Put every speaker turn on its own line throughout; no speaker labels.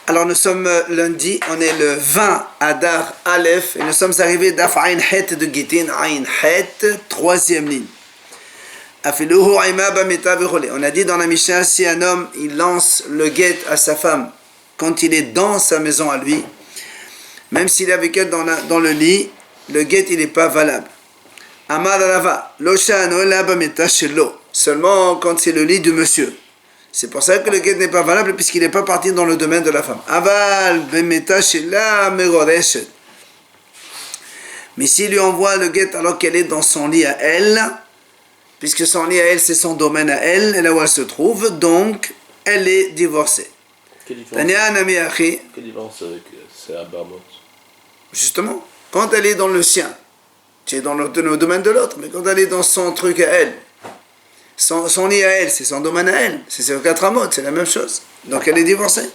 Alors nous sommes lundi, on est le 20 Adar Aleph et nous sommes arrivés d'Af Ain Het de Gitin Ain Het, troisième ligne. Afiluhu Aima Bameta Vechole. On a dit dans la Mishnah, si un homme il lance le guet à sa femme quand il est dans sa maison à lui, même s'il est avec elle dans le lit, le guet il n'est pas valable. Amad Alava, Loshano La Bameta Shelo. Seulement quand c'est le lit du monsieur. C'est pour ça que le guet n'est pas valable puisqu'il n'est pas parti dans le domaine de la femme. Aval bemeta shela merodeshet. Mais s'il lui envoie le guet alors qu'elle est dans son lit à elle, puisque son lit à elle c'est son domaine à elle, et là où elle se trouve, donc elle est divorcée.
Quelle différence avec c'est Abarmot?
Justement, quand elle est dans le sien, tu es dans le domaine de l'autre, mais quand elle est dans son truc à elle, son lit à elle, c'est son domaine à elle. C'est au 4 amot, c'est la même chose. Donc elle est divorcée.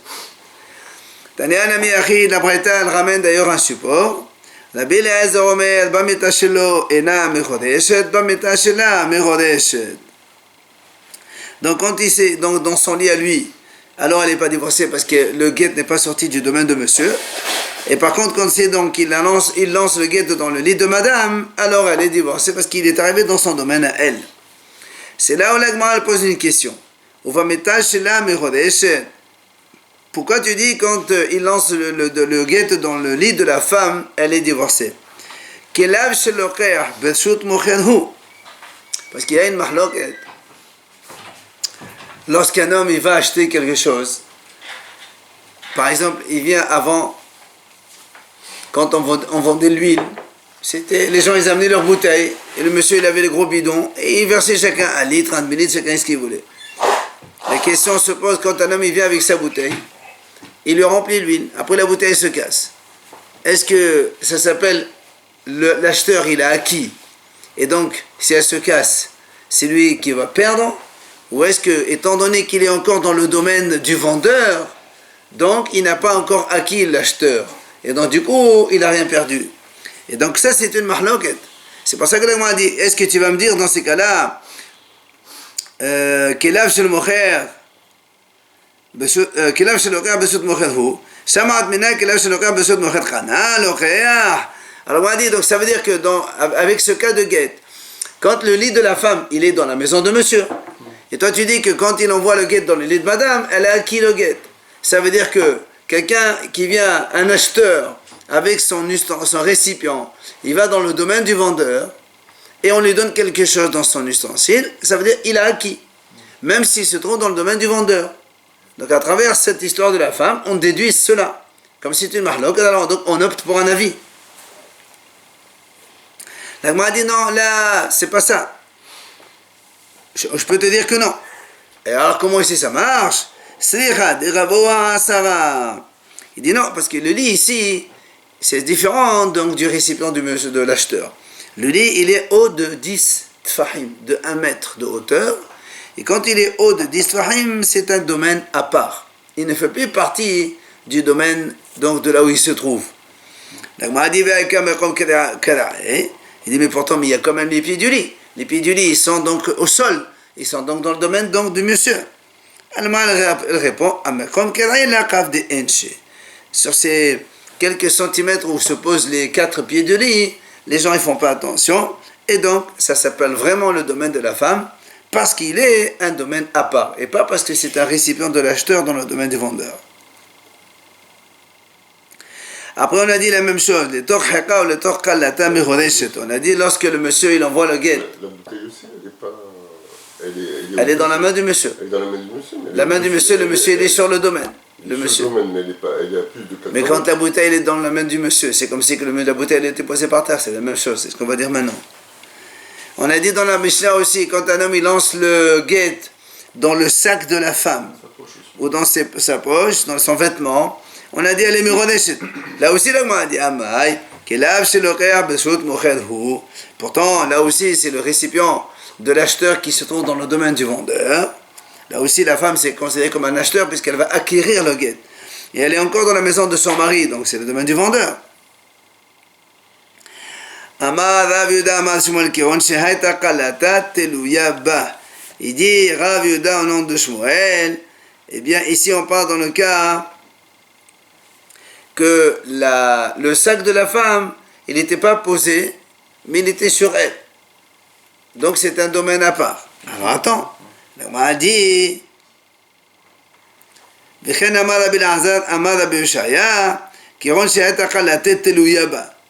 La Braïta, elle ramène d'ailleurs un support. La Bilezer Omer, Bameta Shelo, Ena Mechodeshet, Bameta Shela Mechodeshet. Donc quand il est dans son lit à lui, alors elle n'est pas divorcée parce que le guet n'est pas sorti du domaine de monsieur. Et par contre, quand c'est donc il lance le guet dans le lit de madame, alors elle est divorcée parce qu'il est arrivé dans son domaine à elle. C'est là où la Gemara pose une question. Pourquoi tu dis quand il lance le guet dans le lit de la femme, elle est divorcée? Parce qu'il y a une mahloket. Lorsqu'un homme il va acheter quelque chose, par exemple, il vient avant, quand on vendait l'huile, les gens ils amenaient leurs bouteilles et le monsieur il avait les gros bidons et il versait chacun 1 litre, 1 demi-litre, chacun ce qu'il voulait. La question se pose quand un homme il vient avec sa bouteille, il lui remplit l'huile, après la bouteille se casse. Est-ce que ça s'appelle l'acheteur il a acquis et donc si elle se casse c'est lui qui va perdre, ou est-ce que étant donné qu'il est encore dans le domaine du vendeur, donc il n'a pas encore acquis l'acheteur et donc du coup il n'a rien perdu? Et donc ça c'est une mahloket. C'est pour ça que l'Agma a dit, est-ce que tu vas me dire dans ces cas-là, Kelav shel mocher, Kelav shel mocher besut mocher hu, Shamat mina Kelav shel mocher besut mocher chana, l'ocheach. Alors on a dit, donc ça veut dire que avec ce cas de guet, quand le lit de la femme, il est dans la maison de monsieur, et toi tu dis que quand il envoie le guet dans le lit de madame, elle a acquis le guet. Ça veut dire que quelqu'un qui vient, un acheteur, avec son récipient, il va dans le domaine du vendeur et on lui donne quelque chose dans son ustensile, ça veut dire qu'il a acquis, même s'il se trouve dans le domaine du vendeur. Donc à travers cette histoire de la femme, on déduit cela, comme si c'est une mahlok, alors donc on opte pour un avis. La Gemara dit non, là, c'est pas ça. Je peux te dire que non. Et alors comment ici ça marche? Sricha de Ravoa Sarah. Il dit non, parce que le lit ici, c'est différent donc du récipient de l'acheteur. Le lit, il est haut de 10 tfahim, de 1 mètre de hauteur. Et quand il est haut de 10 tfahim, c'est un domaine à part. Il ne fait plus partie du domaine donc de là où il se trouve. Il dit, mais pourtant, il y a quand même les pieds du lit. Les pieds du lit, ils sont donc au sol. Ils sont donc dans le domaine donc, du monsieur. Elle répond, sur ces quelques centimètres où se posent les 4 pieds de lit, les gens ne font pas attention, et donc ça s'appelle vraiment le domaine de la femme, parce qu'il est un domaine à part, et pas parce que c'est un récipient de l'acheteur dans le domaine du vendeur. Après on a dit la même chose, on a dit lorsque le monsieur il envoie le guet,
la bouteille aussi, elle est pas...
Elle est dans la main du monsieur.
Elle est dans la main du monsieur.
La main du monsieur, le monsieur il est sur le domaine. Le monsieur.
Mais elle est à plus de 4
Mais quand la bouteille elle est dans la main du monsieur, c'est comme si la bouteille elle était posée par terre, c'est la même chose, c'est ce qu'on va dire maintenant. On a dit dans la Mishnah aussi, quand un homme il lance le guet dans le sac de la femme, ou dans sa poche, dans son vêtement, on a dit elle est mirodeshet. Là aussi, là, on a dit Amay, Kelav shelocher besut mocher hu. Pourtant, là aussi, c'est le récipient de l'acheteur qui se trouve dans le domaine du vendeur. Là aussi, la femme c'est considérée comme un acheteur puisqu'elle va acquérir le guet. Et elle est encore dans la maison de son mari, donc c'est le domaine du vendeur. Amar Rav Yehuda Amar Shmuel Kiron Shehaita Kalata Teluya Ba. Il dit Rav Yehuda au nom de Shmuel. Eh bien, ici on parle dans le cas que le sac de la femme, il n'était pas posé, mais il était sur elle. Donc c'est un domaine à part. Alors attends, la Gemara a dit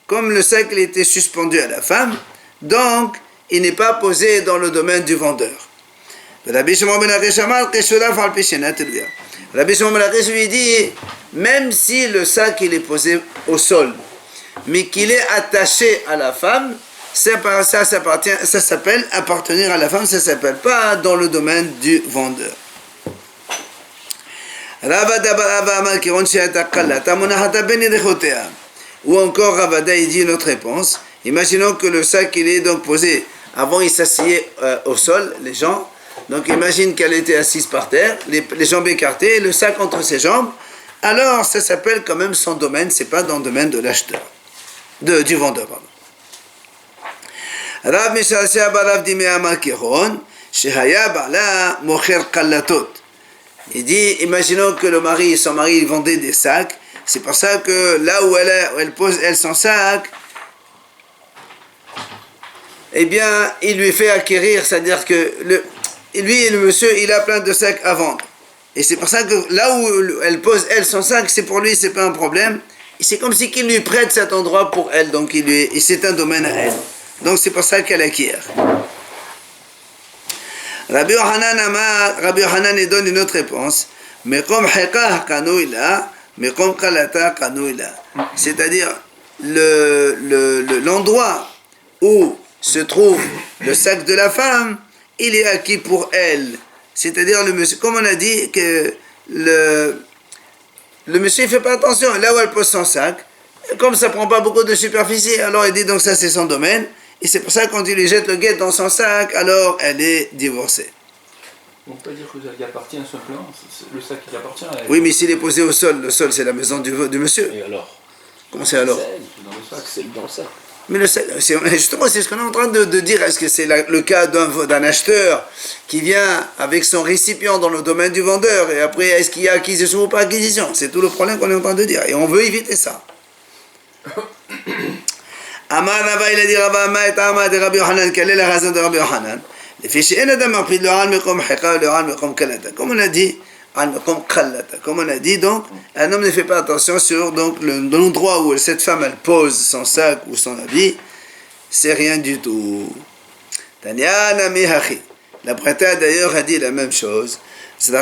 comme le sac il était suspendu à la femme, donc il n'est pas posé dans le domaine du vendeur. Rabbi Shimon ben Lakish lui dit, même si le sac il est posé au sol, mais qu'il est attaché à la femme, ça s'appelle appartenir à la femme, ça ne s'appelle pas dans le domaine du vendeur. Ou encore Ravada il dit une autre réponse. Imaginons que le sac il est donc posé, avant il s'asseyait au sol, les gens, donc imagine qu'elle était assise par terre, les jambes écartées, le sac entre ses jambes, alors ça s'appelle quand même son domaine, c'est pas dans le domaine de l'acheteur, du vendeur, pardon. Rav Mishashia barav dimea makiron, shehaya bala mocher kallatot. Il dit, imaginons que son mari il vendait des sacs, c'est pour ça que là où elle pose son sac, eh bien, il lui fait acquérir, c'est-à-dire que lui, le monsieur, il a plein de sacs à vendre. Et c'est pour ça que là où elle pose, son sac, c'est pour lui, c'est pas un problème. Et c'est comme si qu'il lui prête cet endroit pour elle, donc et c'est un domaine à elle. Donc c'est pour ça qu'elle acquiert. Rabbi Yohanan donne une autre réponse. C'est-à-dire l'endroit où se trouve le sac de la femme, il est acquis pour elle. C'est-à-dire le monsieur, comme on a dit que le monsieur ne fait pas attention, là où elle pose son sac, comme ça ne prend pas beaucoup de superficie, alors il dit donc ça c'est son domaine, et c'est pour ça que quand il lui jette le guet dans son sac, alors elle est divorcée.
On peut dire que ça lui appartient simplement, le sac qui appartient à elle.
Oui, mais s'il est posé au sol, le sol c'est la maison du monsieur.
Et alors?
Comment c'est alors?
Dans le sac, c'est dans le sac.
Mais justement, c'est ce qu'on est en train de dire. Est-ce que c'est le cas d'un acheteur qui vient avec son récipient dans le domaine du vendeur et après, est-ce qu'il y a acquisition ou pas acquisition? C'est tout le problème qu'on est en train de dire. Et on veut éviter ça. Amar Rava, il a dit Rava, ma et Amar de Rabbi Yohanan. Quelle est la raison de Rabbi Yohanan? Comme on a dit, comme on a dit, donc, un homme ne fait pas attention sur donc, l'endroit où cette femme elle pose son sac ou son habit, c'est rien du tout. La prêta d'ailleurs a dit la même chose. Si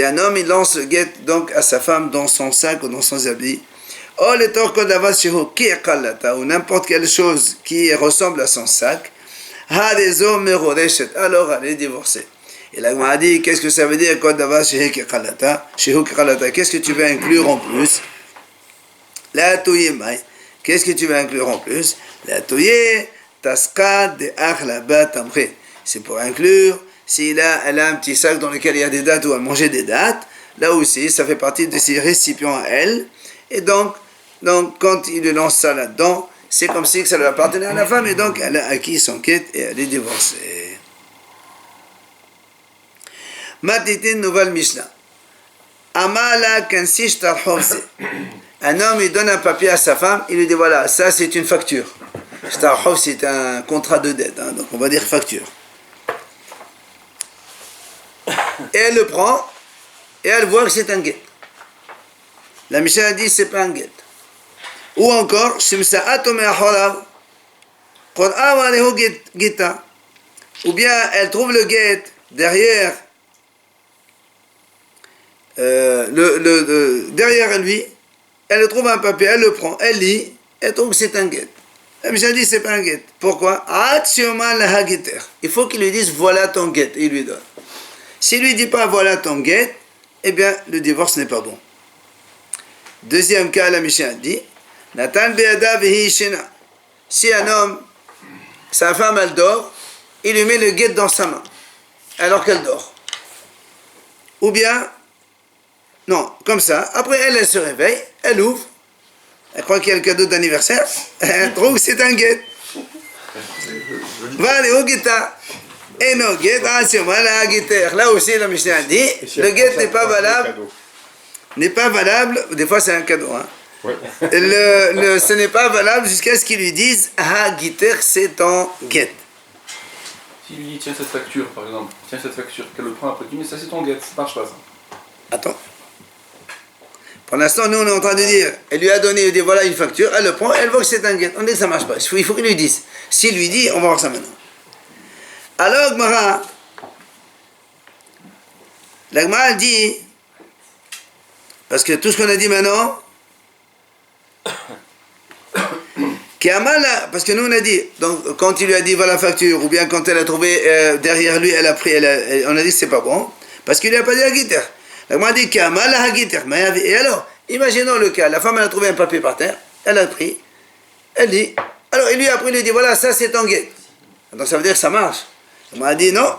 un homme il lance le guet donc à sa femme dans son sac ou dans son habit, ou n'importe quelle chose qui ressemble à son sac, alors elle est divorcée. Et la Gemara dit, qu'est-ce que ça veut dire? Qu'est-ce que tu veux inclure en plus? Qu'est-ce que tu veux inclure en plus? C'est pour inclure, elle a un petit sac dans lequel il y a des dattes ou elle mangeait des dattes, là aussi, ça fait partie de ses récipients à elle. Et donc quand il lui lance ça là-dedans, c'est comme si ça lui appartenait à la femme, et donc elle a acquis son quête et elle est divorcée. Matite nouvelle Mishnah. Amala kansish tarhovse. Un homme il donne un papier à sa femme, il lui dit voilà, ça c'est une facture. Tarhov c'est un contrat de dette, donc on va dire facture. Et elle le prend et elle voit que c'est un guet. La Mishnah dit c'est pas un guet. Ou encore shimsa'atu me'ahorav qad awalehu geta. Ou bien elle trouve le guet derrière derrière lui, elle trouve un papier, elle le prend, elle lit, elle trouve que c'est un guet. La Mishnah dit c'est pas un guet. Pourquoi? Il faut qu'il lui dise voilà ton guet, il lui donne. S'il lui dit pas voilà ton guet, eh bien le divorce n'est pas bon. Deuxième cas, la Mishnah dit Natan be'ada vehi shena. Si un homme, sa femme elle dort, il lui met le guet dans sa main alors qu'elle dort. Ou bien non, comme ça. Après, elle se réveille, elle ouvre, elle croit qu'il y a le cadeau d'anniversaire, elle trouve que c'est un guet. Va aller au guetta. Et non, guet, là aussi, la Mishnah dit, le guet n'est pas valable. n'est pas valable, des fois c'est un cadeau, hein.
Ouais.
Ce n'est pas valable jusqu'à ce qu'ils lui disent ha giter c'est ton get.
S'il lui dit tiens cette facture par exemple, tiens cette facture, qu'elle le prend après, mais ça c'est ton guet, ça marche pas ça.
Attends. Pour l'instant, nous on est en train de dire, elle lui a donné, elle dit voilà une facture, elle le prend, elle voit que c'est un get. On dit que ça marche pas. Il faut qu'il lui dise. S'il lui dit, on va voir ça maintenant. Alors, la Gemara dit, parce que tout ce qu'on a dit maintenant, parce que nous on a dit, donc quand il lui a dit voilà la facture, ou bien quand elle a trouvé derrière lui, elle a pris, on a dit que c'est pas bon, parce qu'il lui a pas dit Hagiter. La Gemara dit Kamal Hagiter. Et alors, imaginons le cas, la femme elle a trouvé un papier par terre, elle a pris, elle dit, alors il lui a pris, il lui dit voilà ça c'est ton guet. Donc ça veut dire que ça marche. La Gemara dit non.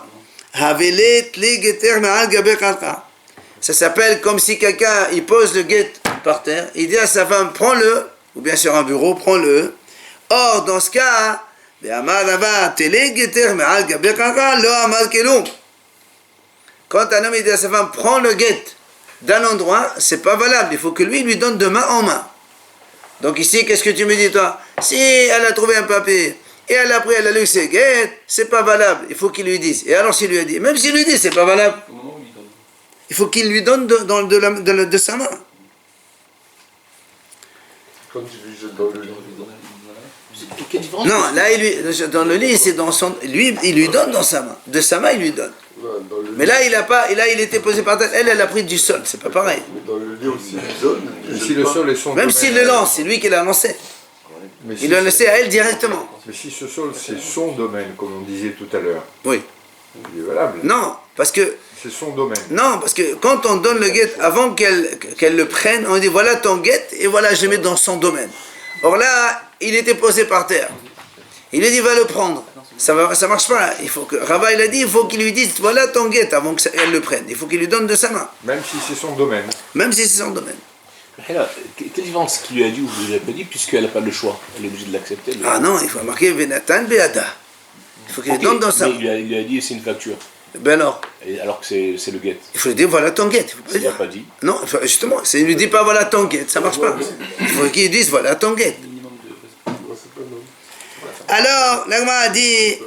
Ça s'appelle comme si quelqu'un il pose le guet par terre, il dit à sa femme prends-le, ou bien sur un bureau, prends-le. Or, dans ce cas, quand un homme il dit à sa femme prends le guet d'un endroit, c'est pas valable, il faut que lui donne de main en main. Donc ici, qu'est-ce que tu me dis toi? Si elle a trouvé un papier et elle a pris, elle a lu ses guettes, c'est pas valable, il faut qu'il lui dise. Et alors s'il lui a dit, même s'il lui dit c'est pas valable,
Au moment où il donne.
il faut qu'il lui donne de sa main.
Quand il lui jette dans le lit.
Quelle différence?
Non, là, dans le lit, c'est dans son... Lui, il lui donne dans sa main. De sa main, il lui donne.
Non, dans le
Mais
lit.
là, il a pas... Là, il était posé par terre. Elle a pris du sol. C'est pas pareil.
Mais dans le lit aussi, il donne. il
Si
jette
le
pas.
sol est son
Même
domaine,
s'il le lance, c'est lui qui l'a lancé.
mais
Il l'a lancé à elle directement.
mais si ce sol c'est son domaine, comme on disait tout à l'heure,
Oui.
il est valable.
Non, parce que...
C'est son domaine.
Non, parce que quand on donne le guet, avant qu'elle le prenne, on dit voilà ton guet, et voilà, je le mets dans son domaine. Or là, il était posé par terre. Il lui dit va le prendre. Ça marche pas. Il faut que Rava il a dit il faut qu'il lui dise voilà ton guet avant qu'elle le prenne. Il faut qu'il lui donne de sa main,
Même si c'est son domaine.
même si c'est son domaine.
Et là, quelle différence qu'il lui a dit ou qu'il lui a pas dit, puisqu'elle n'a pas le choix, elle est obligée de l'accepter.
Ah non, il faut marquer Venatan Beada. Il faut qu'il lui donne dans sa
mais
main.
il lui a dit c'est une facture,
Ben alors,
alors que c'est le guet.
il faut lui dire voilà ton guet. Il faut pas
Il
dire.
n'a pas dit.
Non, justement, il lui dit pas voilà ton guet, ça marche pas. Il faut qu'il lui dise voilà ton guet.
Minimum de.
Non, c'est pas non.
Alors, l'agma a dit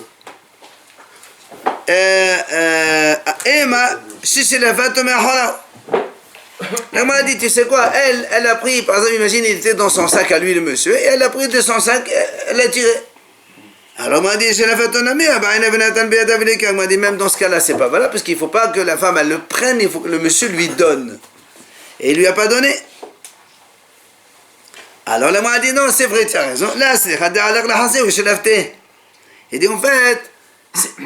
Emma, si c'est la fête, l'agma a dit tu sais quoi, elle a pris, par exemple, imagine, il était dans son sac à lui, le monsieur, et elle a pris de son sac, elle l'a tiré. Alors, m'a dit, c'est la fête, on a mis, m'a dit, même dans ce cas-là, c'est pas valable, parce qu'il ne faut pas que la femme, elle le prenne, il faut que le monsieur lui donne. Et il lui a pas donné. Alors, l'agma a dit, non, c'est vrai, tu as raison. Là, c'est il dit, en fait,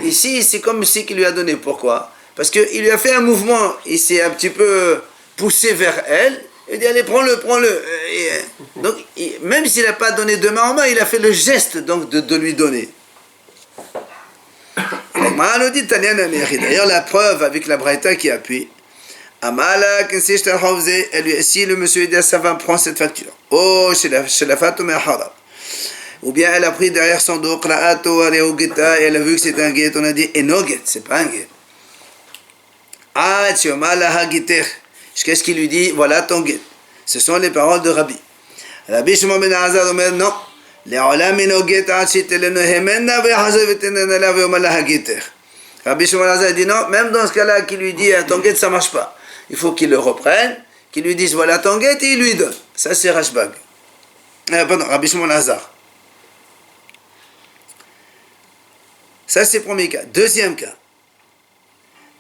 ici, c'est comme si qu'il lui a donné. Pourquoi? Parce qu'il lui a fait un mouvement, il s'est un petit peu poussé vers elle, il dit, allez, prends-le. Donc, même s'il n'a pas donné de main en main, il a fait le geste donc, de lui donner. D'ailleurs, la preuve avec la Braïta qui appuie, si le monsieur dit à sa femme, prends cette facture. Oh, chez la Fatou Haram. Ou bien elle a pris derrière son dos, et elle a vu que c'est un guet, on a dit, et no guet, c'est pas un guet. Qu'est-ce qu'il lui dit? Voilà ton guet. Ce sont les paroles de Rabbi. Rabbi Shimon ben Azar dit non. Rabbi Shimon ben Azar dit non, même dans ce cas-là, qu'il lui dit ton guet, ça marche pas. Il faut qu'il le reprenne, qu'il lui dise voilà ton guet et il lui donne. Ça c'est Rashbag. Pardon, Rabbi Shimon ben Azar. Ça c'est le premier cas. Deuxième cas.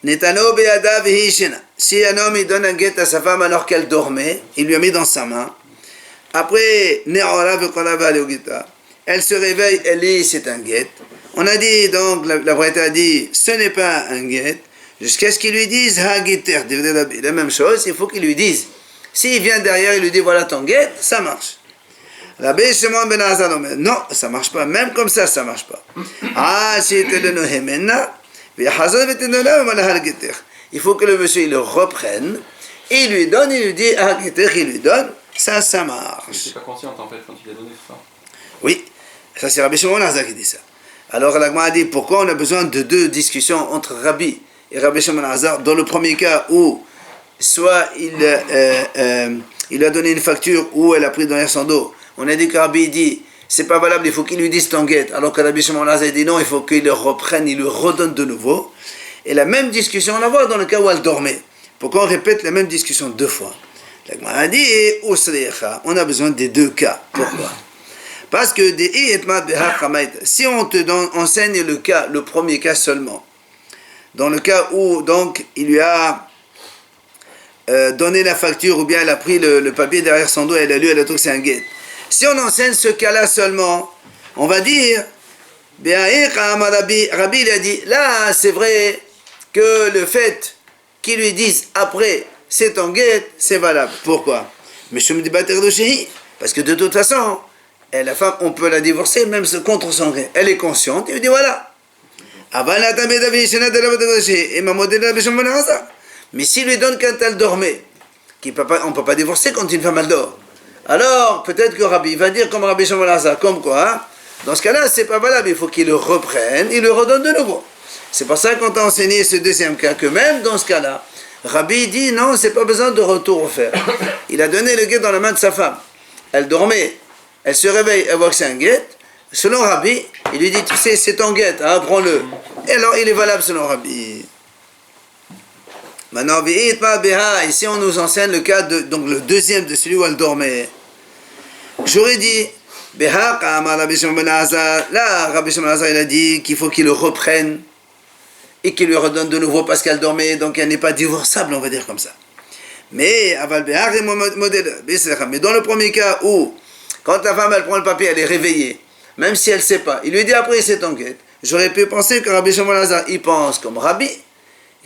Netano be'ada v'hishena. Si un homme il donne un guet à sa femme alors qu'elle dormait, il lui a mis dans sa main. Après, elle se réveille, elle dit c'est un guet. On a dit donc, la Braïta a dit ce n'est pas un guet, jusqu'à ce qu'il lui dise hagiter. La même chose, il faut qu'il lui dise. S'il vient derrière, il lui dit voilà ton guet, ça marche. Rabbi Shimon ben Azar non, ça marche pas, même comme ça marche pas. Il faut que le monsieur il le reprenne, et il lui donne, il lui dit il lui donne, ça
Il
marche.
n'était pas consciente en fait quand il a donné ça.
Oui, ça c'est Rabbi Shimon ben Azar qui dit ça. Alors la Gemara a dit pourquoi on a besoin de deux discussions entre Rabbi et Rabbi Shimon ben Azar. Dans le premier cas où soit il a donné une facture ou elle a pris derrière son dos. On a dit que Rabbi dit, c'est pas valable, il faut qu'il lui dise ton guette. Alors que Rabbi Shimon Lazar dit non, il faut qu'il le reprenne, il le redonne de nouveau. Et la même discussion, on la voit dans le cas où elle dormait. Pourquoi on répète la même discussion deux fois? La a dit, on a besoin des deux cas. Pourquoi? Parce que si on te enseigne le premier cas seulement, dans le cas où donc il lui a donné la facture ou bien elle a pris le papier derrière son dos, elle a lu, elle a trouvé que c'est un guet. Si on enseigne ce cas-là seulement, on va dire, Rabbi il a dit, là c'est vrai que le fait qu'ils lui disent après c'est ton guet, c'est valable. Pourquoi? Mais je me dis parce que de toute façon, la femme, on peut la divorcer même contre son gré. Elle est consciente, il lui dit voilà. Mais s'il lui donne quand elle dormait, on ne peut pas divorcer quand une femme elle dort. Alors, peut-être que Rabbi va dire comme Rabbi Shimon Lazar, comme quoi, dans ce cas-là, c'est pas valable, il faut qu'il le reprenne, il le redonne de nouveau. C'est pour ça qu'on a enseigné ce deuxième cas, que même dans ce cas-là, Rabbi dit non, c'est pas besoin de retour offert. Il a donné le guet dans la main de sa femme. Elle dormait, elle se réveille, elle voit que c'est un guet. Selon Rabbi, il lui dit, tu sais, c'est ton guet, hein, prends-le. Et alors, il est valable selon Rabbi. Maintenant, ici on nous enseigne le cas donc le deuxième de celui où elle dormait. J'aurais dit, là, Rabbi Shimon Lazar, il a dit qu'il faut qu'il le reprenne et qu'il lui redonne de nouveau parce qu'elle dormait, donc elle n'est pas divorçable, on va dire comme ça. Mais dans le premier cas où, quand la femme elle prend le papier, elle est réveillée, même si elle ne sait pas, il lui dit après c'est ton guet. J'aurais pu penser que Rabbi Shimon Lazar, il pense comme Rabbi,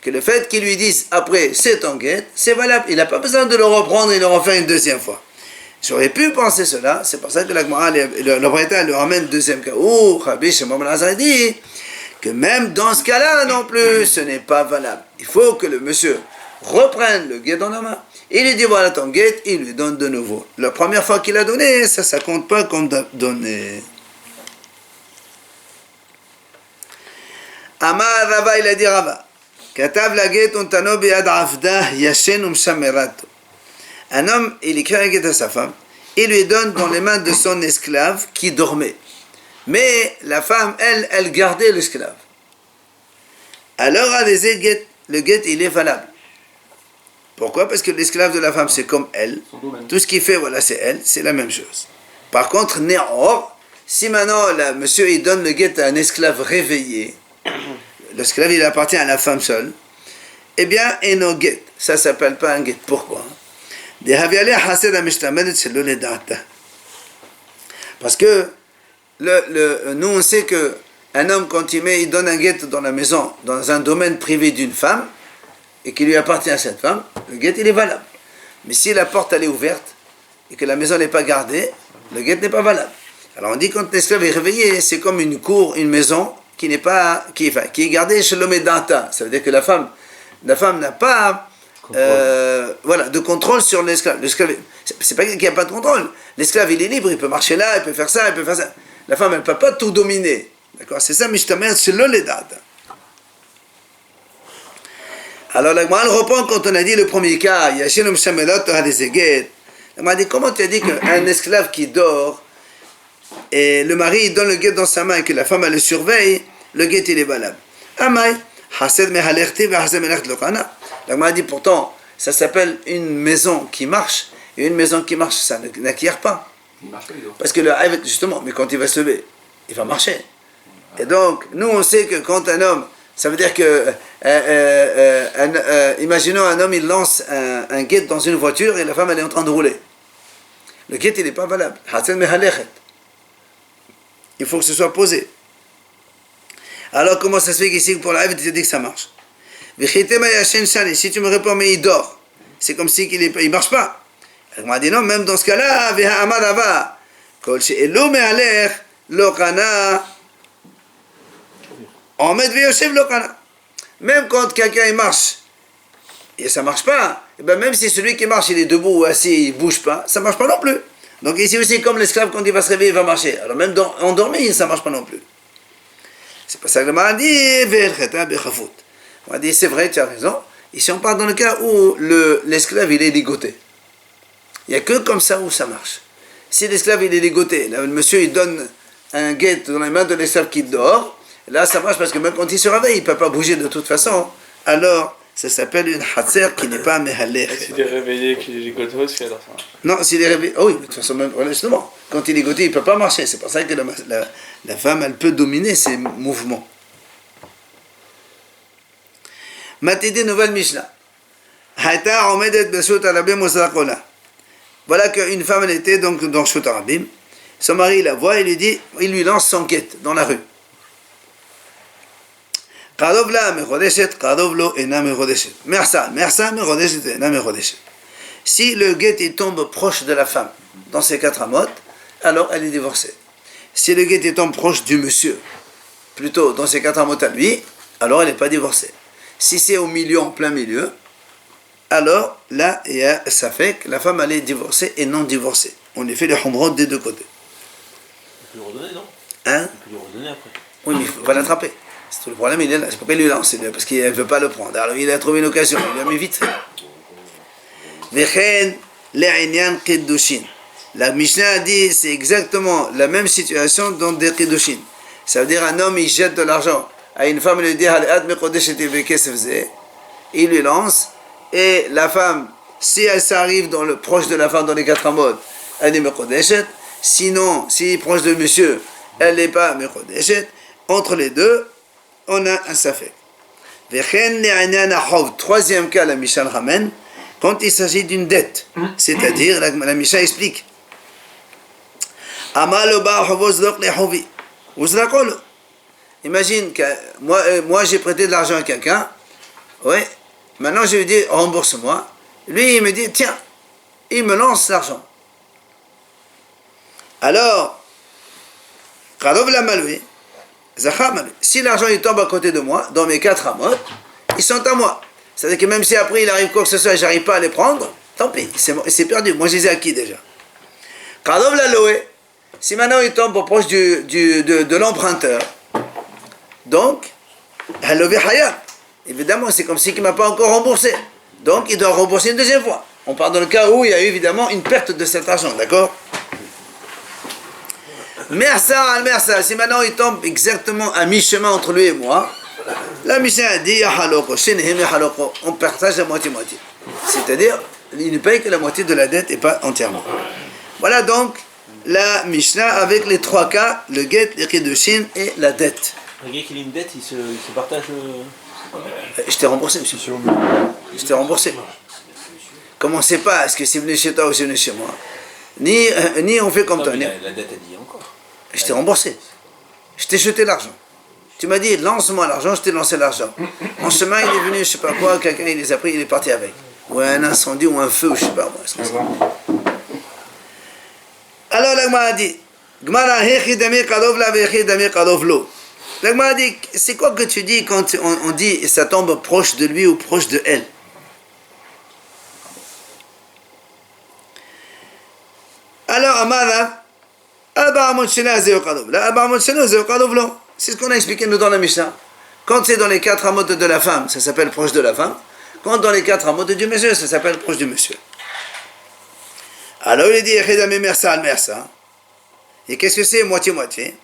que le fait qu'il lui dise après c'est ton guet, c'est valable. Il n'a pas besoin de le reprendre et le refaire une deuxième fois. J'aurais pu penser cela, c'est pour ça que le Braïta le ramène deuxième cas. Où Rabbi Shimon Lazar dit que même dans ce cas-là non plus, ce n'est pas valable. Il faut que le monsieur reprenne le guet dans la main. Il lui dit voilà ton guet, il lui donne de nouveau. La première fois qu'il a donné, ça compte pas comme donné. Amar Rava, il a dit Rava. Katav la guet untano biad avda yashen umshamerato. Un homme, il écrit un guet à sa femme, il lui donne dans les mains de son esclave qui dormait. Mais la femme, elle gardait l'esclave. Alors, le guet, il est valable. Pourquoi? Parce que l'esclave de la femme, c'est comme elle. Tout ce qu'il fait, voilà, c'est elle. C'est la même chose. Par contre, néor, si maintenant, monsieur, il donne le guet à un esclave réveillé, l'esclave, il appartient à la femme seule, eh bien, eno guet. Ça ne s'appelle pas un guet. Pourquoi? Parce que nous, on sait qu'un homme, quand il donne un guet dans la maison, dans un domaine privé d'une femme, et qui lui appartient à cette femme, le guet, il est valable. Mais si la porte, elle est ouverte, et que la maison n'est pas gardée, le guet n'est pas valable. Alors on dit quand l'esclave est réveillé, c'est comme une cour, une maison, qui est gardée chez l'homme et data. Ça veut dire que la femme n'a pas de contrôle sur l'esclave. L'esclave, c'est pas qu'il n'y a pas de contrôle. L'esclave, il est libre, il peut marcher là, il peut faire ça, il peut faire ça. La femme, elle ne peut pas tout dominer. D'accord? C'est ça, Mishtamer, c'est l'oledat. Alors, la Gemara reprend quand on a dit le premier cas, Yashinum Shamelot Hadezeged. La Gemara dit, comment tu as dit qu'un esclave qui dort, et le mari il donne le guet dans sa main et que la femme elle le surveille, le guet il est valable. Amay, Hased Mehalerti ve Hased Melech Lokana. La Gemara dit pourtant, ça s'appelle une maison qui marche, et une maison qui marche, ça n'acquiert pas. Parce que justement, mais quand il va se lever, il va marcher. Et donc, nous on sait que quand un homme, ça veut dire que, imaginons un homme, il lance un guet dans une voiture et la femme elle est en train de rouler. Le guet il n'est pas valable. Hased Mehalechet. Il faut que ce soit posé. Alors comment ça se fait qu'ici pour la tu dis que ça marche? Si tu me réponds mais il dort, c'est comme si il ne marche pas. Elle m'a dit non, même dans ce cas-là, même quand quelqu'un il marche et ça ne marche pas, et ben même si celui qui marche il est debout ou assis, il ne bouge pas, ça ne marche pas non plus. Donc ici aussi, comme l'esclave, quand il va se réveiller, il va marcher. Alors même endormi, ça ne marche pas non plus. C'est pas ça que le m'a dit, on m'a dit, c'est vrai, tu as raison, Ici, on parle dans le cas où l'esclave il est ligoté. Il n'y a que comme ça où ça marche. Si l'esclave il est ligoté, là, le monsieur il donne un guet dans les mains de l'esclave qui dort, là ça marche parce que même quand il se réveille, il ne peut pas bouger de toute façon. Alors, ça s'appelle une hatser qui n'est pas mehalech.
S'il est réveillé, qu'il est ligoté aussi, alors ça marche.
Non, s'il est réveillé, oh oui, de toute façon, même, voilà, justement, quand il est ligoté, il ne peut pas marcher. C'est pour ça que la femme, elle peut dominer ses mouvements. Matidé, nouvelle Mishnah. Haïta omedet beshut arabim mosrakola. Voilà qu'une femme, elle était donc dans Shut Arabim. Son mari la voit et il lui lance son quête dans la rue. Kadov la mechodeshet, kadov lo ena mechodeshet. Mersa mechodeshet, ena mechodeshet. Si le guet il tombe proche de la femme dans ces 4 amotes, alors elle est divorcée. Si le guet il tombe proche du monsieur, plutôt dans ces 4 amotes à lui, alors elle n'est pas divorcée. Si c'est au milieu, en plein milieu, alors là, ça fait que la femme elle est divorcée et non divorcée. On lui fait les humrot des deux côtés.
On peut lui redonner, non?
Hein?
On peut lui redonner après.
Oui, mais il va l'attraper. C'est tout le problème, il est là. C'est pourquoi il lui lance, parce qu'il ne veut pas le prendre. Alors il a trouvé une occasion, il l'a mis vite fait. Vechen le'inyan kiddushin. La Mishnah a dit c'est exactement la même situation dans des kiddushin. Ça veut dire un homme il jette de l'argent à une femme, il lui dit il lui lance. Et la femme, si elle s'arrive proche de la femme dans les 4 amotes, elle est mekodeshet. Sinon, si proche de monsieur, elle n'est pas mekodeshet. Entre les deux, on a un safek. Troisième cas, la Mishnah ramène, quand il s'agit d'une dette. C'est-à-dire, la Mishnah explique. Imagine que moi j'ai prêté de l'argent à quelqu'un. Ouais. Maintenant, je lui dis, rembourse-moi. Lui, il me dit, tiens, il me lance l'argent. Alors, si l'argent il tombe à côté de moi, dans mes 4 amotes, ils sont à moi. C'est-à-dire que même si après il arrive quoi que ce soit et j'arrive pas à les prendre, tant pis, c'est perdu. Moi, je les ai acquis déjà. Si maintenant il tombe proche de l'emprunteur, donc, évidemment, c'est comme s'il ne m'a pas encore remboursé. Donc, il doit rembourser une deuxième fois. On parle dans le cas où il y a eu évidemment une perte de cet argent, d'accord? Mersa, si maintenant il tombe exactement à mi-chemin entre lui et moi, la Mishnah a dit, on partage la moitié-moitié. C'est-à-dire, il ne paye que la moitié de la dette et pas entièrement. Voilà donc la Mishnah avec les 3 cas, le guet, le kiddushin et la dette.
Un gars qui a une dette, il se partage.
Je t'ai remboursé, monsieur. Je t'ai remboursé. Commencez pas, est-ce que c'est venu chez toi ou c'est venu chez moi? Ni on fait comme toi.
La dette, elle dit encore.
Je t'ai remboursé. Je t'ai jeté l'argent. Tu m'as dit, lance-moi l'argent, je t'ai lancé l'argent. En chemin, il est venu, je sais pas quoi, quelqu'un il les a pris, il est parti avec. Ou un incendie, ou un feu, ou je sais pas moi. Alors, la Gemara a dit, la Gemara a dit, c'est quoi que tu dis quand on dit ça tombe proche de lui ou proche de elle? Alors, Amara, c'est ce qu'on a expliqué nous dans la Mishnah. Quand c'est dans les 4 amotes de la femme, ça s'appelle proche de la femme. Quand dans les 4 amotes du monsieur, ça s'appelle proche du monsieur. Alors il dit, et qu'est-ce que c'est moitié-moitié?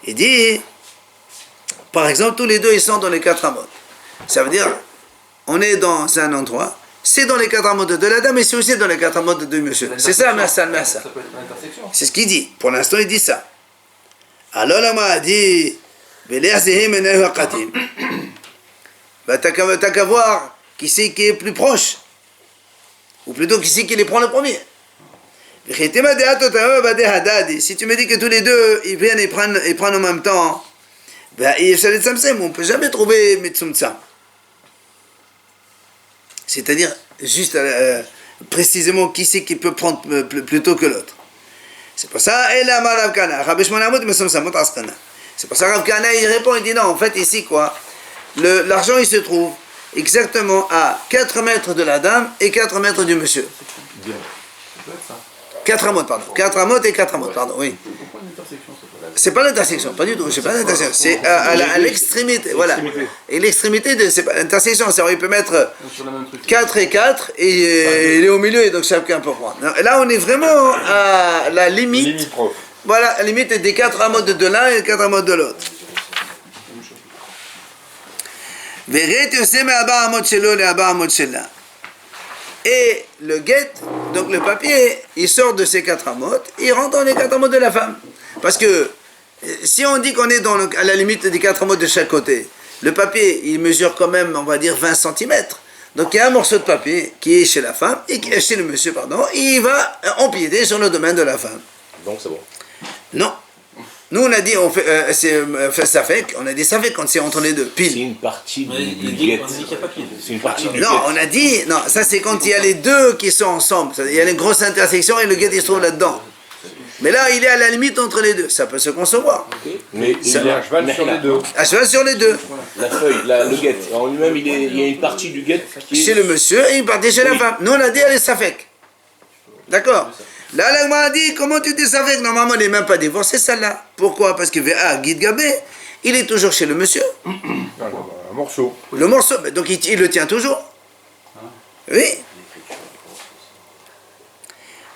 Il dit, par exemple, tous les deux ils sont dans les 4 amotes. Ça veut dire, on est dans un endroit, c'est dans les 4 amotes de la dame et c'est aussi dans les 4 amotes de monsieur. C'est ça, mersa.
Ça peut être une intersection.
C'est ce qu'il dit. Pour l'instant, il dit ça. Alors, là, a dit, t'as qu'à voir qui c'est qui est plus proche. Ou plutôt qui c'est qui les prend le premier. Si tu me dis que tous les deux, ils viennent et prennent en même temps, on ne peut jamais trouver Metsumtsa. C'est-à-dire, juste précisément qui c'est qui peut prendre plutôt que l'autre. C'est pour ça, c'est pour ça que Rav Kahana il répond, il dit non, en fait ici quoi, l'argent il se trouve exactement à 4 mètres de la dame et 4 mètres du monsieur.
Ça peut être ça.
4 amotes, pardon. 4 amotes et 4 amotes, pardon, oui.
Pourquoi une intersection, ça peut
C'est pas l'intersection, pas du tout, c'est pas l'intersection, c'est à l'extrémité, voilà. Et l'extrémité, c'est pas l'intersection, c'est-à-dire il peut mettre
Sur le même truc.
4 et 4, et il est au milieu, et donc chacun peut prendre. Là, on est vraiment à la limite,
Limitrophe.
voilà, la limite des 4 amotes de l'un et 4 amotes de l'autre. Et le guet, donc le papier, il sort de ces 4 amotes, il rentre dans les 4 amotes de la femme. Parce que si on dit qu'on est à la limite des 4 amotes de chaque côté, le papier, il mesure quand même, on va dire, 20 cm. Donc il y a un morceau de papier qui est chez la femme, et qui est chez le monsieur, pardon, et il va empiéter sur le domaine de la femme.
Donc c'est bon.
Non. Nous, on a dit, ça fait, on a dit ça fait quand c'est entre les deux,
C'est
pile.
une partie
Mais
du
il dit
guet.
qu'on dit qu'il n'y a pas pile.
C'est une partie du
Non,
guet.
on a dit, non, ça c'est quand il y a les deux qui sont ensemble. Il y a une grosse intersection et le guet il se trouve là-dedans. Mais là, il est à la limite entre les deux. Ça peut se concevoir.
Mais
Il y a un cheval sur les deux.
À cheval sur les deux.
La feuille, le guet, en lui-même, il y a une partie du guet qui
Chez
est...
le monsieur et une partie chez la
Oui.
femme. Nous, on a dit, elle est safek. D'accord. Là, l'agma a dit, comment tu dis safek? Normalement, elle n'est même pas divorcée, celle-là. Pourquoi? Parce que Guide Gabé, il est toujours chez le monsieur.
Un morceau.
Le morceau, donc il le tient toujours. Oui.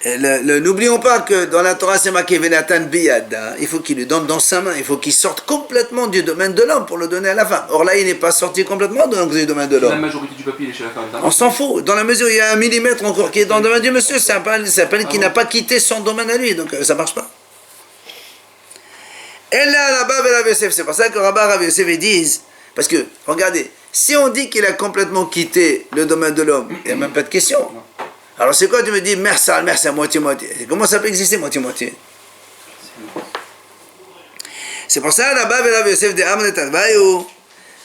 N'oublions pas que dans la Torah, c'est marqué Venatan Biyada. Il faut qu'il lui donne dans sa main. Il faut qu'il sorte complètement du domaine de l'homme pour le donner à la femme. Or là, il n'est pas sorti complètement du domaine de
La
l'homme.
majorité du papier il est chez la femme.
On s'en fout. Dans la mesure où il y a 1 millimètre encore qui est dans le domaine du monsieur, ça s'appelle qu'il n'a pas quitté son domaine à lui. Donc ça marche pas. Et là, Rabba et Rabbi Yosef, c'est pour ça que Rabba et Rabbi Yosef ils disent, parce que, regardez, si on dit qu'il a complètement quitté le domaine de l'homme, il n'y a même pas de question. Alors c'est quoi, tu me dis, mersa, moitié-moitié. Comment ça peut exister moitié-moitié? C'est pour ça, Rabba et Rabbi Yosef de Amr et Tarbaïou,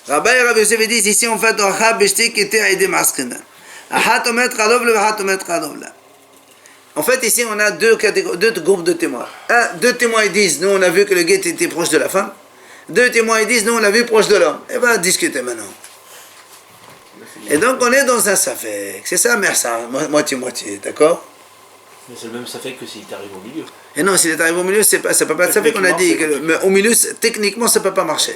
Rabba et Rabbi Yosef disent, ici on fait un chab b'shti qui était aidé maskina. Ahat omet khalov le, ahat omet khalov la. En fait, ici, on a deux groupes de témoins. Deux témoins disent, nous, on a vu que le guet était proche de la femme. Deux témoins disent, nous, on l'a vu proche de l'homme. Eh bien, discutez maintenant. Et donc, on est dans un safek. C'est ça, mersa, moitié-moitié, d'accord?
Mais c'est le même ça fait que s'il t'arrive au milieu.
Et non, s'il est arrivé au milieu, ça peut pas être safek qu'on a dit. Mais au milieu, techniquement, ça ne peut pas marcher.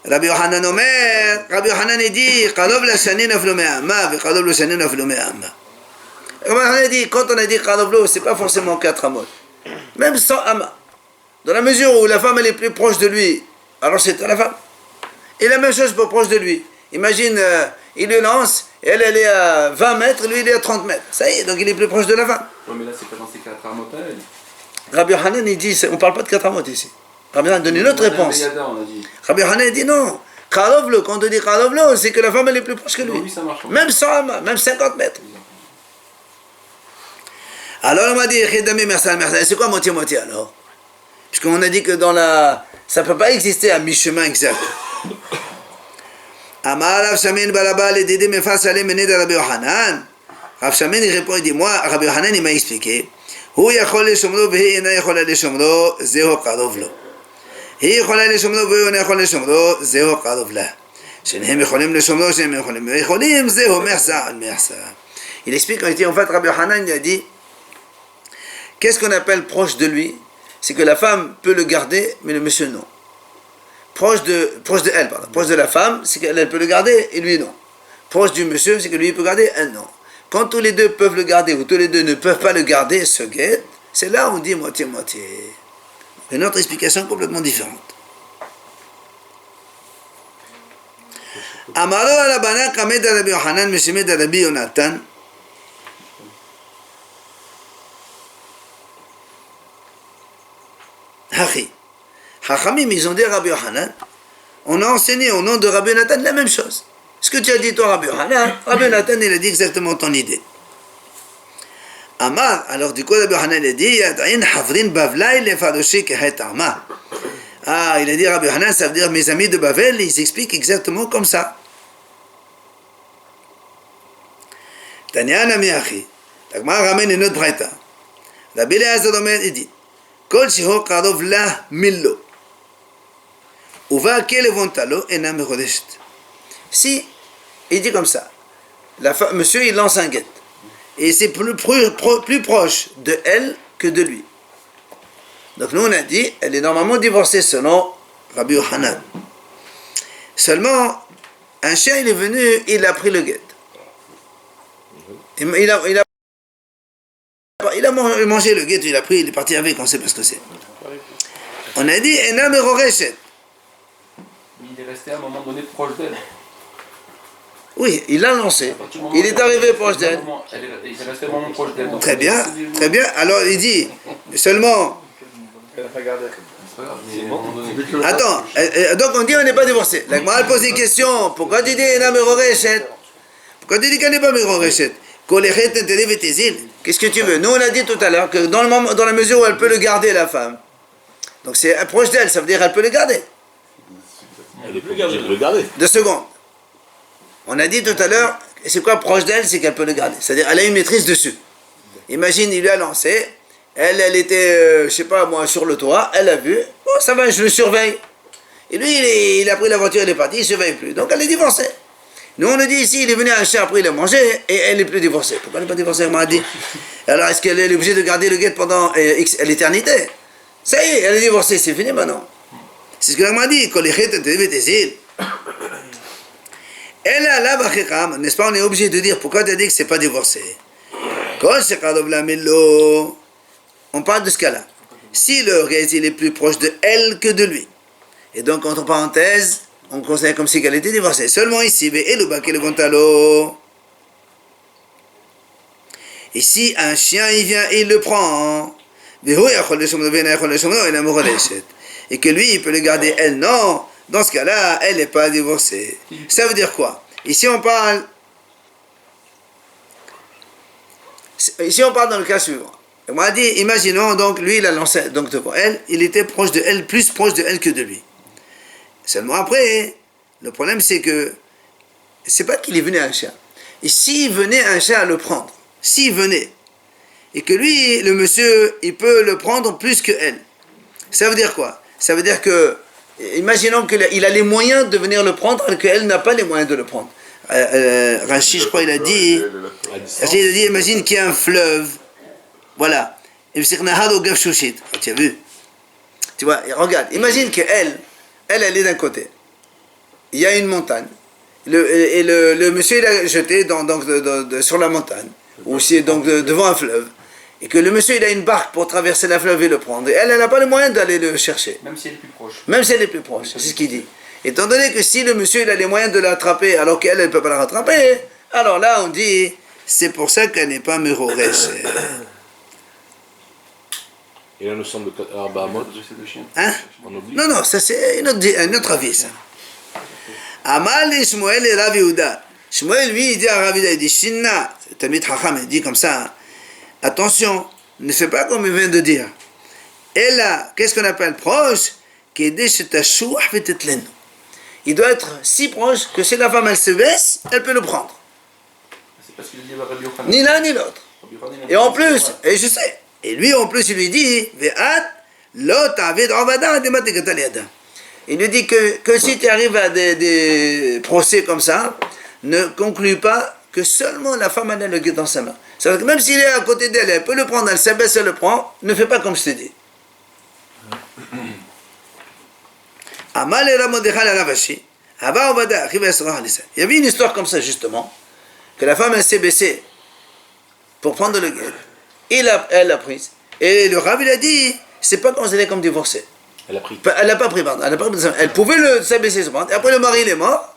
Rabbi Yohanan Omer, Rabbi Yohanan dit, Qalov la shanin aflo me'ama, ve Qalov la shanin aflo me'ama. Rabbi Yohanan dit, quand on a dit Qalov lo, c'est pas forcément 4 amot. Même sans ama. Dans la mesure où la femme elle est plus proche de lui, alors c'est à la femme. Et la même chose pour proche de lui. Imagine, il le lance, elle est à 20 mètres, lui il est à 30 mètres. Ça y est, donc il est plus proche de la femme.
Ouais, mais là, c'est pas dans ces 4 amotes à elle.
Rabbi Yohanan il dit, on parle pas de 4 amot ici. Rabbi Yohanan donne une autre réponse.
On a dit.
Rabbi Yohanan dit non. Kalovlo, quand on dit Kalovlo, c'est que la femme elle est plus proche que lui.
Oui, ça marche.
Même 100 amas, même 50 mètres. Alors on m'a dit, c'est quoi moitié-moitié alors? Puisqu'on a dit que dans la... ça ne peut pas exister à mi-chemin exact. Amar Rav Shamin Balaba le Dédé me face à l'amener de Rabbi Yohanan. Rav Shamin il répond, il dit, moi, Rabbi Yohanan il m'a expliqué. Hu yachol leshomro vehi ena yachol leshomro, zeho kalovlo. היא יכולה לשומרו והוא אינו יכול לשומרו, זהו קרוב לה. שניהם יכולים לשומרו, שניהם יכולים, זהו מחסה על מחסה. Il explique, en fait, Rabbi Yohanan il a dit, qu'est-ce qu'on appelle proche de lui? C'est que la femme peut le garder, mais le monsieur non. Proche de elle, pardon. Proche de la femme, c'est qu'elle peut le garder et lui non. Proche du monsieur, c'est que lui il peut garder, elle non. Quand tous les deux peuvent le garder ou tous les deux ne peuvent pas le garder, ce guet, c'est là où on dit moitié-moitié. Une autre explication complètement différente. Amaro alabana kamed Rabbi Yohanan meshemed Rabbi Yonatan. Hachi. Hachamim, ils ont dit à Rabbi Yohanan, on a enseigné au nom de Rabbi Yonatan la même chose. Ce que tu as dit toi, Rabbi Yohanan, Rabbi Yonatan, il a dit exactement ton idée. Amar, alors du coup, Rabbi Yohanan a dit, Yadayin Havrin Bavlaï le Faroshi Kehet Ama. Ah, il a dit Rabbi Yohanan, ça veut dire mes amis de Bavel, ils expliquent exactement comme ça. Tanyana Miachi, Tagmar ramène une autre braïta. Rabbi Eliezer Omer, il dit, Kol Shiho Karov La Millo. Uva Kele Vontalo Ena Mechodeshet. Si, il dit comme ça, monsieur il lance un guet. Et c'est plus proche de elle que de lui. Donc nous on a dit, elle est normalement divorcée selon Rabbi Yochanan. Seulement, un chien il est venu, il a pris le guet. Il a mangé le guet, il a pris, il est parti avec, on ne sait pas ce que c'est. On a dit, Ena meroreshet.
Il est resté à un moment donné proche d'elle.
Oui, il l'a lancé. Il est arrivé proche d'elle.
Il est resté un moment proche d'elle. Donc
Très bien, très bien. Alors il dit, seulement,
Elle n'a pas gardé.
c'est pas grave, mais à un moment donné.
attends, donc on dit on n'est pas divorcé. La Gemara pose une question, pourquoi tu dis Ena meroreshet? Pourquoi tu dis qu'elle n'est pas meroreshet? Qu'est-ce que tu veux? Nous on a dit tout à l'heure que dans la mesure où elle peut le garder la femme, donc c'est proche d'elle, ça veut dire qu'elle peut le garder.
Elle est plus gardée, le garder.
2 secondes. On a dit tout à l'heure, c'est quoi proche d'elle? C'est qu'elle peut le garder. C'est-à-dire elle a une maîtrise dessus. Imagine, il lui a lancé, elle était, je sais pas moi, sur le toit, elle a vu, oh ça va, je le surveille. Et lui, il a pris la voiture, il est parti, il ne surveille plus. Donc elle est divorcée. Nous on le dit ici, il est venu à un chien, après il a mangé, et elle n'est plus divorcée. Pourquoi elle n'est pas divorcée? Elle m'a dit. Alors est-ce qu'elle est obligée de garder le guet pendant l'éternité? Ça y est, elle est divorcée, c'est fini maintenant. C'est ce que m'a dit. Elle a la bachikam, n'est-ce pas? On est obligé de dire pourquoi tu as dit que c'est pas divorcé. On parle de ce cas-là. Si le guet il est plus proche de elle que de lui, et donc entre parenthèses, on considère comme si elle était divorcée. Seulement ici, ici, un chien, il vient et il le prend. Et que lui, il peut le garder, elle, non. Dans ce cas-là, elle n'est pas divorcée. Ça veut dire quoi? Ici, on parle dans le cas suivant. On m'a dit, imaginons, donc, lui, il a lancé, donc, devant elle, il était proche de elle, plus proche de elle que de lui. Seulement après, le problème c'est que c'est pas qu'il est venu un chien. Et s'il venait un chien à le prendre, s'il venait, et que lui, le monsieur, il peut le prendre plus que elle, ça veut dire quoi? Ça veut dire que, imaginons qu'il a les moyens de venir le prendre, alors qu'elle n'a pas les moyens de le prendre. Rachid, je crois, il a dit, imagine qu'il y a un fleuve, voilà. Tu as vu? Tu vois, regarde, imagine qu'elle, elle est d'un côté. Il y a une montagne. Le monsieur, il a jeté sur la montagne. Ou aussi devant un fleuve. Et que le monsieur, il a une barque pour traverser la fleuve et le prendre. Et elle n'a pas le moyen d'aller le chercher.
Même si elle est plus proche.
Même si elle est plus proche. C'est ce qu'il dit. Étant donné que si le monsieur, il a les moyens de l'attraper, alors qu'elle, elle ne peut pas la rattraper, alors là, on dit, c'est pour ça qu'elle n'est pas meroresh.
Et là, nous sommes de Bahamot.
Hein?
On oublie.
Non, ça c'est un autre avis, ça. Amal et Shmuel et Rav Yehuda. Shmuel, lui, il dit à Rav Yehuda, il dit, Shinna, Tamid Chacham, il dit comme ça, attention, ne fais pas comme il vient de dire. Et là, qu'est-ce qu'on appelle proche? Il doit être si proche que si la femme, elle se baisse, elle peut le prendre.
C'est parce qu'il dit à Rabbi Yochanan.
Ni l'un ni l'autre. Et en plus, et je sais, et lui en plus il lui dit, il lui dit que si tu arrives à des procès comme ça, ne conclue pas que seulement la femme a le guet dans sa main. C'est-à-dire que même s'il est à côté d'elle, elle peut le prendre, elle s'abaisse, elle le prend, ne fais pas comme je t'ai dit. Il y avait une histoire comme ça justement, que la femme elle s'est baissée pour prendre le guet. Elle l'a prise. Et le Rav il a dit, c'est pas considéré comme divorcée.
Elle a pris.
Elle n'a pas pris, pardon. Elle pouvait s'abaisser, se prendre. Et après le mari il est mort.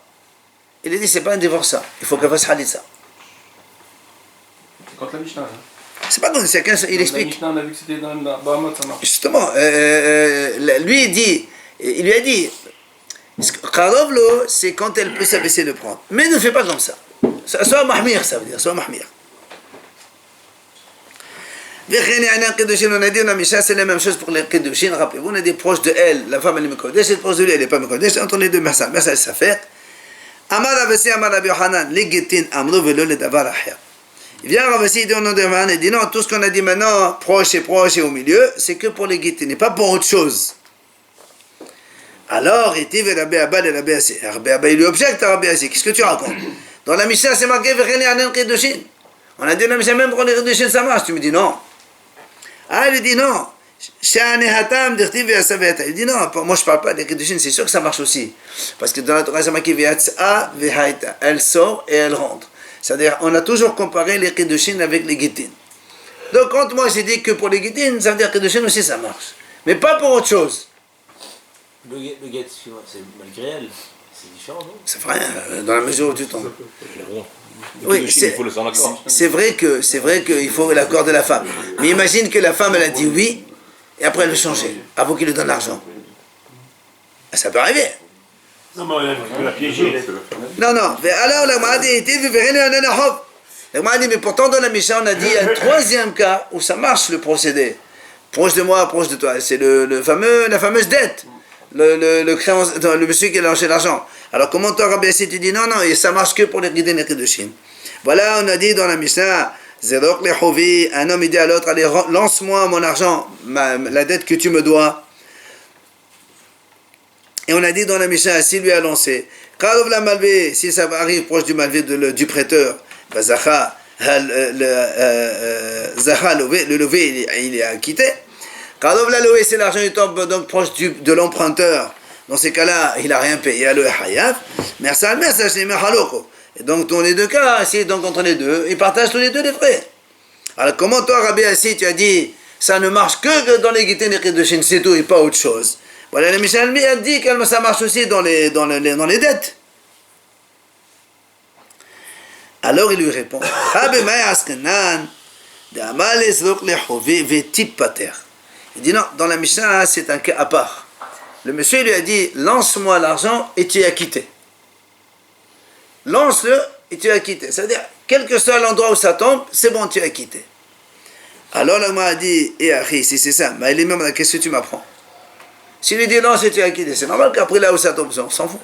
Il a dit, c'est pas un divorce ça. Il faut qu'elle fasse Halitza.
C'est contre la Mishnah. Hein.
C'est pas comme chacun, il explique.
La Mishnah, on a vu que c'était dans Bahamot, ça marche.
Justement, lui il lui a dit, Karovlo, c'est quand elle peut s'abaisser de prendre. Mais ne fais pas comme ça. Soit mahmir, ça veut dire, soit mahmir. On a dit, c'est la même chose pour les Kedushin. Rappelez-vous, on a dit proche de elle, la femme elle est Mekodesh, et proche de lui, elle n'est pas Mekodesh. Entre les deux, Mersa, ça fait. Amar Ravasi, Amar Rabbi Yochanan, les Getin, Amro, Velo, le Davar Achia. Il vient Ravasi, il dit au nom de Yochanan, il dit non, tout ce qu'on a dit maintenant, proche et au milieu, c'est que pour les Getin, et pas pour autre chose. Alors, il dit, Rabbi Abba, Rabbi Assi. Rabbi Abba, il lui objecte à Rabbi Assi. Qu'est-ce que tu racontes? Dans la Mishnah, c'est marqué, Vechene Anen Kedushin. On a dit, la Mishnah, même pour les Kedushin, ça marche. Tu me dis non. Ah, il lui dit non. Il dit non, moi je parle pas des Kiddushin, c'est sûr que ça marche aussi. Parce que dans la Torah, c'est marqué Ve'atz'a ve'haïta. Elle sort et elle rentre. C'est-à-dire, on a toujours comparé les Kiddushin avec les Gittin. Donc, quand moi j'ai dit que pour les Gittin, ça veut dire que Kiddushin aussi ça marche. Mais pas pour autre chose.
Le get, c'est malgré elle. C'est différent, non?
Ça fait rien, dans la mesure où tu tombes.
Oui,
Oui,
il faut le sang d'accord.
c'est vrai qu'il faut l'accord de la femme. Mais imagine que la femme, elle a dit oui, et après elle veut changer, avant qu'il lui donne l'argent. Ça peut arriver.
Non, mais on peut la piéger.
Non, non. Mais alors, la Gemara dit, la Gemara dit, mais pourtant dans la Mishnah, on a dit un troisième cas où ça marche le procédé. Proche de moi, proche de toi. C'est la fameuse dette. Le monsieur qui a lâché l'argent. Alors comment toi, Rabbi Yassi, tu dis non, non, et ça marche que pour les Gidin et Kiddushin. Voilà, on a dit dans la Mishnah, Zerok lechovi, un homme il dit à l'autre, allez, lance-moi mon argent, la dette que tu me dois. Et on a dit dans la Mishnah, s'il lui a lancé, Karov la malvé, si ça arrive proche du malvé du prêteur, Zacha, le levé, il est acquitté. Karov la loué, c'est l'argent, il tombe donc proche de l'emprunteur. Dans ces cas-là, il n'a rien payé à le Hayaf. Et donc, dans les deux cas, si donc entre les deux, ils partagent tous les deux les frais. Alors, comment toi, Rabbi Yassi, tu as dit, ça ne marche que dans les Gittin et Kiddushin, c'est tout, et pas autre chose. Voilà, le Michel a dit que ça marche aussi dans les dettes. Alors, il lui répond, il dit non, dans la Mishnah, c'est un cas à part. Le monsieur il lui a dit, lance-moi l'argent et tu es acquitté. Lance-le et tu es acquitté. C'est-à-dire, quel que soit l'endroit où ça tombe, c'est bon, tu es acquitté. Alors l'homme a dit, si c'est ça, mais il est même, qu'est-ce que tu m'apprends? S'il lui dit lance et tu es acquitté, c'est normal qu'après là où ça tombe, on s'en fout.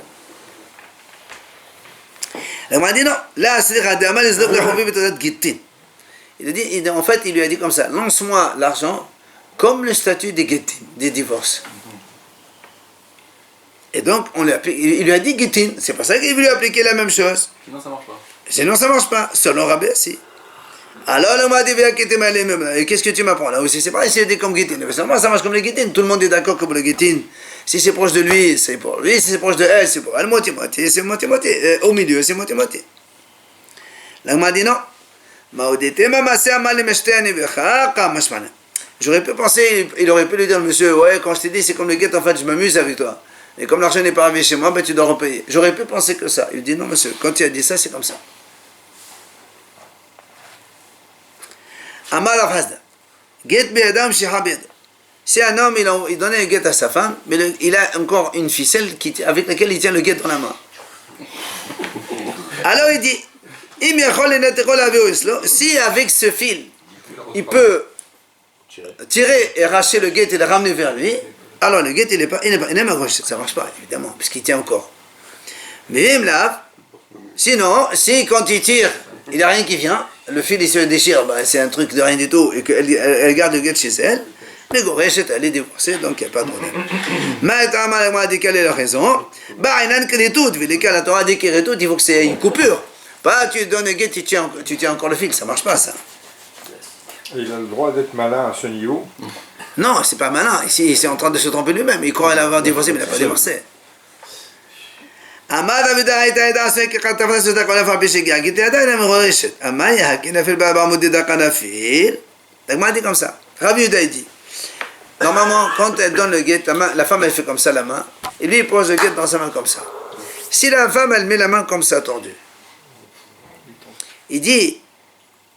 L'homme a dit non, là, c'est il a dit, en fait, il lui a dit comme ça, lance-moi l'argent comme le statut des Gittin, des divorces. Et donc, il lui a dit Gittin, c'est pour ça qu'il lui a appliqué la même chose.
Sinon, ça marche pas.
Sinon, ça ne marche pas, selon Rabbi Yassi. Alors, l'homme a dit, qu'est-ce que tu m'apprends? Là aussi, c'est pareil, c'est comme Gittin. Ça marche comme les Gittin, tout le monde est d'accord que pour le Gittin. Si c'est proche de lui, c'est pour lui, si c'est proche de elle, c'est pour elle, moitié-moitié, c'est moitié-moitié. Au milieu, c'est moitié-moitié. L'homme a dit non. J'aurais pu penser, il aurait pu lui dire, monsieur, ouais, quand je t'ai dit, c'est comme le guet, en fait, je m'amuse avec toi. Et comme l'argent n'est pas arrivé chez moi, ben, tu dois repayer. J'aurais pu penser que ça. Il dit, non, monsieur, quand tu as dit ça, c'est comme ça. Amar Afhazda. Get be'adam shiha be'adam. Si un homme, il donnait un guet à sa femme, mais il a encore une ficelle avec laquelle il tient le guet dans la main. Alors il dit, si avec ce fil, il peut tirer et arracher le guet et le ramener vers lui, alors le guet il n'est pas gauche, ça ne marche pas évidemment, puisqu'il tient encore. Mais même là, sinon, si quand il tire, il n'y a rien qui vient, le fil il se déchire, ben, c'est un truc de rien du tout, et qu'elle garde le guet chez elle, les goresh, elle est divorcée, donc il n'y a pas de problème. Maintenant, dit quelle est la raison? Vu les cas, la Torah dit qu'il il faut que c'est une coupure. Pas tu donnes le guet, tu tiens encore le fil, ça ne marche pas ça.
Il a le droit d'être malin à ce niveau.
Non, c'est pas malin. Ici, il est en train de se tromper lui-même. Il croit l'avoir divorcé, mais il n'a pas divorcé. L'agma dit comme ça. Rabbi Yehuda dit. Normalement, quand elle donne le guet, la femme elle fait comme ça la main, et lui il pose le guet dans sa main comme ça. Si la femme elle met la main comme ça tendue, il dit,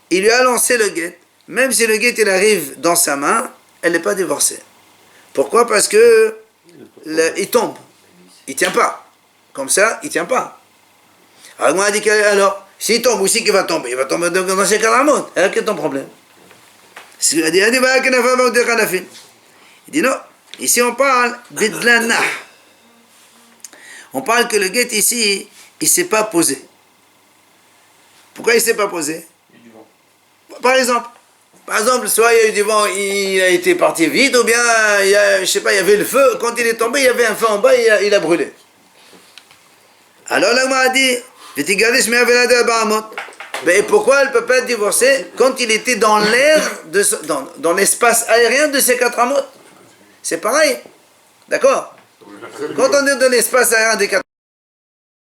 il lui a lancé le guet, même si le guet il arrive dans sa main, elle n'est pas divorcée. Pourquoi? Parce que il tombe, il tient pas. Comme ça, il tient pas. Alors moi dit alors, s'il tombe aussi qu'il va tomber dans ces calamutes. Alors quel est ton problème? Il dit non, ici on parle bidlanah. On parle que le guet ici, il ne s'est pas posé. Pourquoi il ne s'est pas posé? Par exemple, soit il y a eu du vent, il a été parti vite, ou bien, je sais pas, il y avait le feu. Quand il est tombé, il y avait un feu en bas, il a brûlé. Alors l'agma a dit, Ben, et pourquoi elle ne peut pas être divorcée quand il était dans l'air, dans l'espace aérien de ces 4 amot? C'est pareil. D'accord? Quand on est dans l'espace aérien des 4